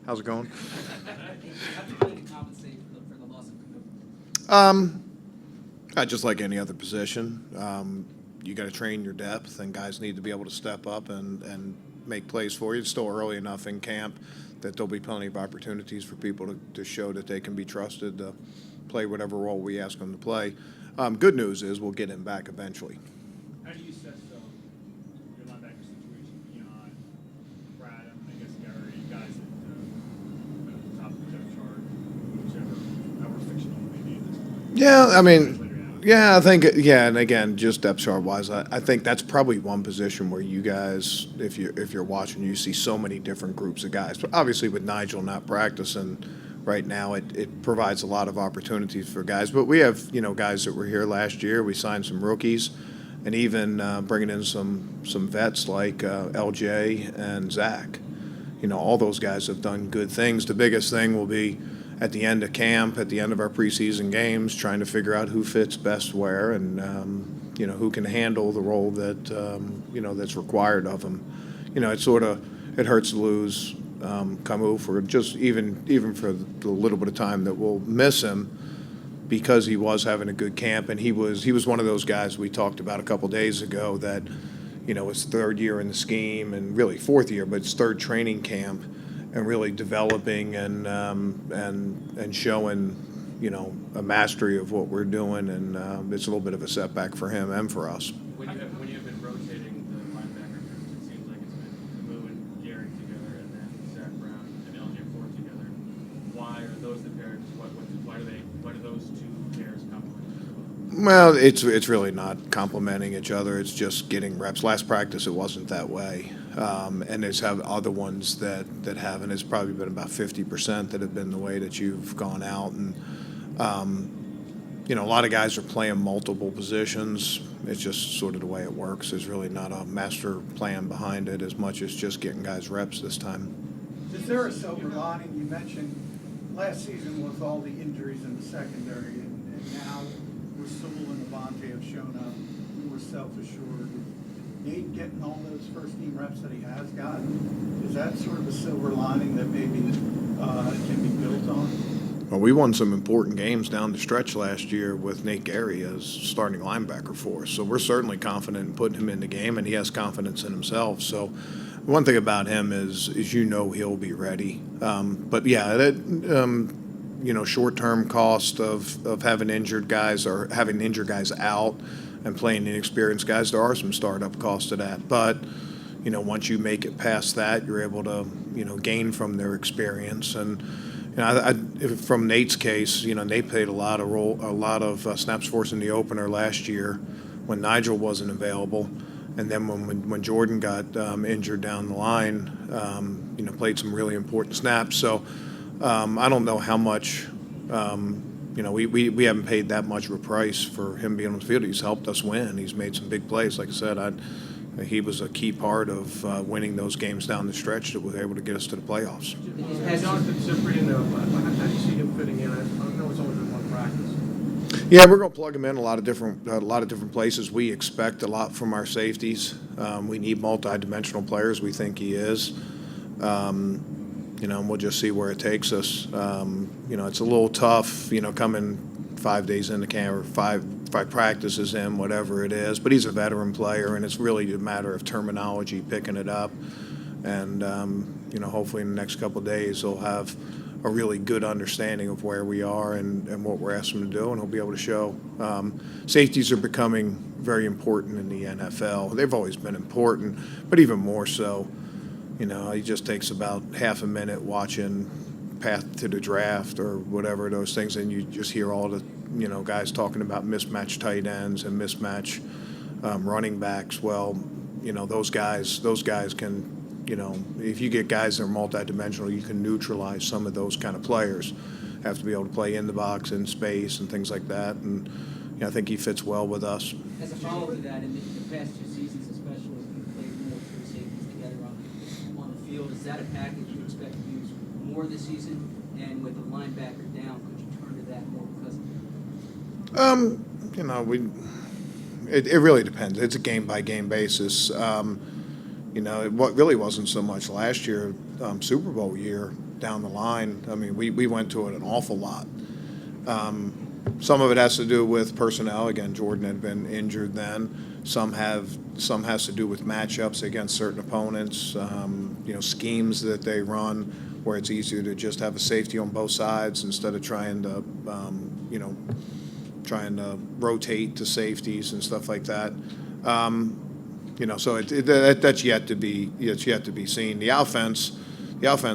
How's it going? How do you plan to compensate for the loss of Kamu? Just like any other position, you got to train your depth, and guys need to be able to step up and make plays for you. It's still early enough in camp that there'll be plenty of opportunities for people to show that they can be trusted to play whatever role we ask them to play. Good news is we'll get him back eventually. How do you assess your linebacker situation beyond Brad and I guess Gary, guys at the top of the depth chart, whichever, however fictional it may be at this point? Yeah, I mean, yeah, I think, yeah, and again, just depth chart wise, I think that's probably one position where you guys, if you're watching, you see so many different groups of guys. But obviously, with Nigel not practicing right now, it provides a lot of opportunities for guys. But we have guys that were here last year. We signed some rookies, and even bringing in some vets like LJ and Zach. All those guys have done good things. The biggest thing will be at the end of camp, at the end of our preseason games, trying to figure out who fits best where and who can handle the role that that's required of them. It hurts to lose Kamu for just even for the little bit of time that we'll miss him, because he was having a good camp, and he was one of those guys we talked about a couple days ago that his third year in the scheme, and really fourth year, but his third training camp, and really developing and showing a mastery of what we're doing, and it's a little bit of a setback for him and for us. When you have been rotating the linebacker groups, it seems like it's been Kamu and Gary together, and then Zach Brown and LJ Ford together. Why are those the pairs? Why do those two pairs complement each other? Well, it's really not complementing each other. It's just getting reps. Last practice, it wasn't that way. And there's other ones that haven't. It's probably been about 50% that have been the way that you've gone out. And, a lot of guys are playing multiple positions. It's just sort of the way it works. There's really not a master plan behind it as much as just getting guys reps this time. Is there a silver lining? You mentioned last season with all the injuries in the secondary, and now Rasul and Avante have shown up more self-assured. Nate getting all those first-team reps that he has gotten, is that sort of a silver lining that maybe can be built on? Well, we won some important games down the stretch last year with Nate Gary as starting linebacker for us. So we're certainly confident in putting him in the game, and he has confidence in himself. So one thing about him is he'll be ready. But yeah, that short-term cost of having injured guys or having injured guys out and playing inexperienced guys, there are some startup costs to that. But once you make it past that, you're able to gain from their experience. And from Nate's case, Nate played a lot of snaps for us in the opener last year when Nigel wasn't available, and then when Jordan got injured down the line, played some really important snaps. So I don't know how much. We haven't paid that much of a price for him being on the field. He's helped us win. He's made some big plays. Like I said, he was a key part of winning those games down the stretch that was able to get us to the playoffs. Has Jonathan Cyprian, how do you see him fitting in? I know it's only been one practice. Yeah, we're going to plug him in a lot of different places. We expect a lot from our safeties. We need multi-dimensional players. We think he is. And we'll just see where it takes us. It's a little tough, coming 5 days into camp or five practices in, whatever it is. But he's a veteran player, and it's really a matter of terminology, picking it up. And, hopefully in the next couple of days he'll have a really good understanding of where we are and what we're asking him to do, and he'll be able to show. Safeties are becoming very important in the NFL. They've always been important, but even more so. He just takes about half a minute watching Path to the Draft or whatever, those things, and you just hear all the guys talking about mismatched tight ends and mismatch running backs. Well, those guys can, if you get guys that are multidimensional, you can neutralize some of those kind of players. Have to be able to play in the box, in space, and things like that. And I think he fits well with us. As a follow-up to that, in the past 2 seasons especially, you played more true safeties together on the field. Is that a package you expect to use more this season? And with the linebacker down, could you turn to that more because of that? It really depends. It's a game-by-game basis. It really wasn't so much last year, Super Bowl year. down the line. I mean, we went to it an awful lot. Some of it has to do with personnel. Again, Jordan had been injured then. Some has to do with matchups against certain opponents. Schemes that they run where it's easier to just have a safety on both sides instead of trying to rotate to safeties and stuff like that. So that's yet to be seen. The offense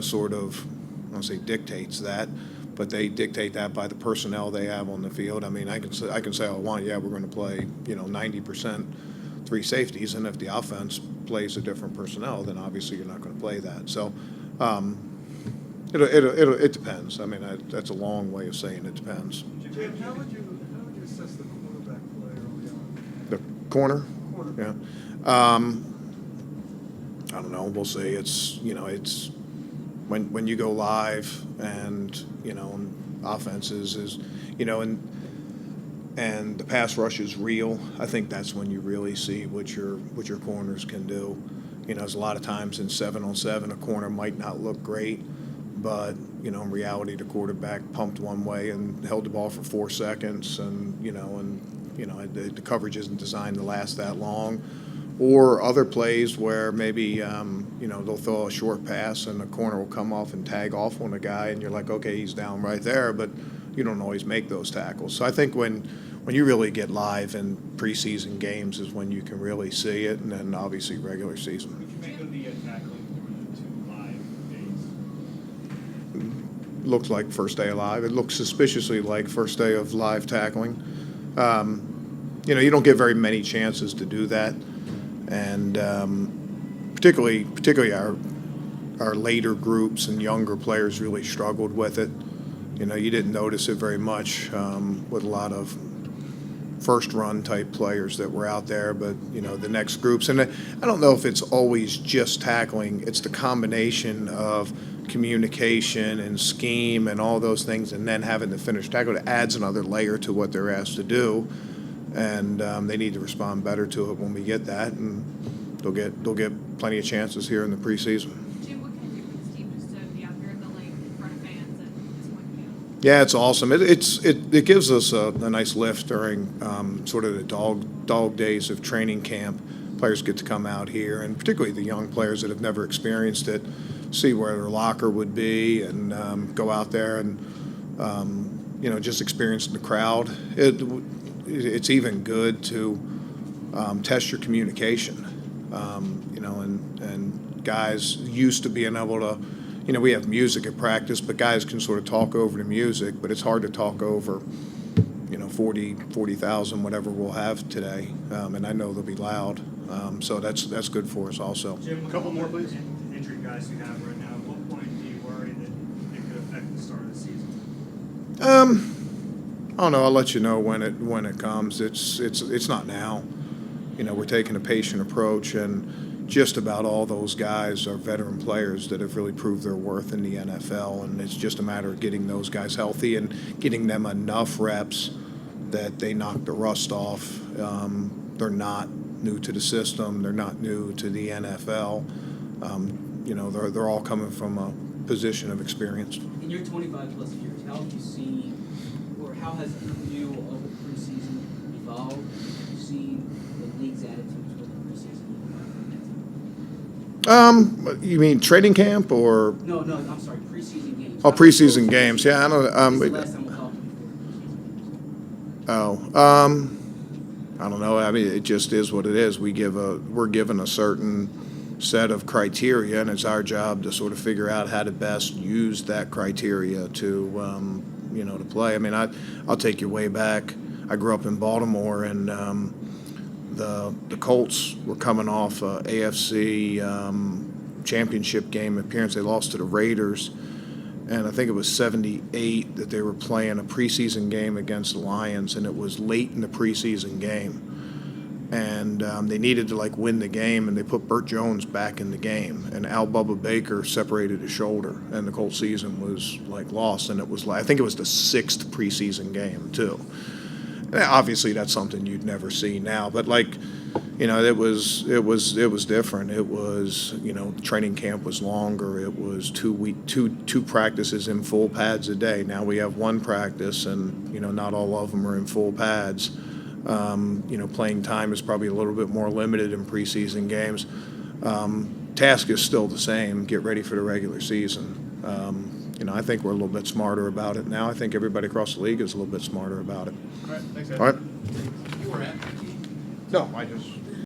sort of, I don't say dictates that, but they dictate that by the personnel they have on the field. I mean, I can say all I want. Yeah, we're going to play 90% three safeties, and if the offense plays a different personnel, then obviously you're not going to play that. So it depends. I mean, that's a long way of saying it depends. Jim, how would you assess the quarterback play early on? The corner? Quarterback. Yeah. I don't know. We'll see. It's when you go live and offenses is and the pass rush is real. I think that's when you really see what your corners can do. There's a lot of times in 7-on-7 a corner might not look great, but in reality the quarterback pumped one way and held the ball for 4 seconds, and the coverage isn't designed to last that long. Or other plays where maybe they'll throw a short pass and the corner will come off and tag off on a guy, and you're like, okay, he's down right there, but you don't always make those tackles. So I think when you really get live in preseason games is when you can really see it, and then obviously regular season. What you make of the tackling during the 2 live days? Looks like first day of live. It looks suspiciously like first day of live tackling. You don't get very many chances to do that, and particularly our later groups and younger players really struggled with it. You didn't notice it very much with a lot of first run type players that were out there, but the next groups, and I don't know if it's always just tackling. It's the combination of communication and scheme and all those things, and then having the finished tackle that adds another layer to what they're asked to do, and they need to respond better to it when we get that, and they'll get plenty of chances here in the preseason. Jim, what can it do for this team just to be out here in the lake in front of fans and support the field? Yeah, it's awesome. It gives us a nice lift during sort of the dog days of training camp. Players get to come out here, and particularly the young players that have never experienced it, see where their locker would be, and go out there and just experience the crowd. It's even good to test your communication, and guys used to being able to, we have music at practice, but guys can sort of talk over the music, but it's hard to talk over, 40,000, whatever we'll have today, and I know they'll be loud, so that's good for us also. Jim, A couple more, please. Injured guys you have right now, at what point do you worry that it could affect the start of the season? I don't know. I'll let you know when it comes. It's not now. We're taking a patient approach, and just about all those guys are veteran players that have really proved their worth in the NFL, and it's just a matter of getting those guys healthy and getting them enough reps that they knock the rust off. They're not new to the system. They're not new to the NFL. They're all coming from a position of experience. In your 25-plus years, how have you seen, or how has your view of the preseason evolved? Have you seen the league's attitudes with the preseason evolve? You mean training camp or? No, I'm sorry, preseason games. Oh, preseason games. Yeah, I don't. When's the last time we talked before preseason games? I don't know. I mean, it just is what it is. We're given a certain set of criteria, and it's our job to sort of figure out how to best use that criteria to to play. I mean, I'll take you way back. I grew up in Baltimore, and the Colts were coming off a AFC championship game appearance. They lost to the Raiders, and I think it was 78 that they were playing a preseason game against the Lions, and it was late in the preseason game. And they needed to win the game, and they put Burt Jones back in the game, and Al Bubba Baker separated his shoulder, and the Colts season was lost, and it was I think it was the 6th preseason game too. And obviously that's something you'd never see now, but you know, it was different. It was, you know, training camp was longer. It was 2 practices in full pads a day. Now we have one practice, and you know, not all of them are in full pads. You know, playing time is probably a little bit more limited in preseason games. Task is still the same: get ready for the regular season. You know, I think we're a little bit smarter about it now. I think everybody across the league is a little bit smarter about it. All right, thanks, Ed. All right. You were at. No, I just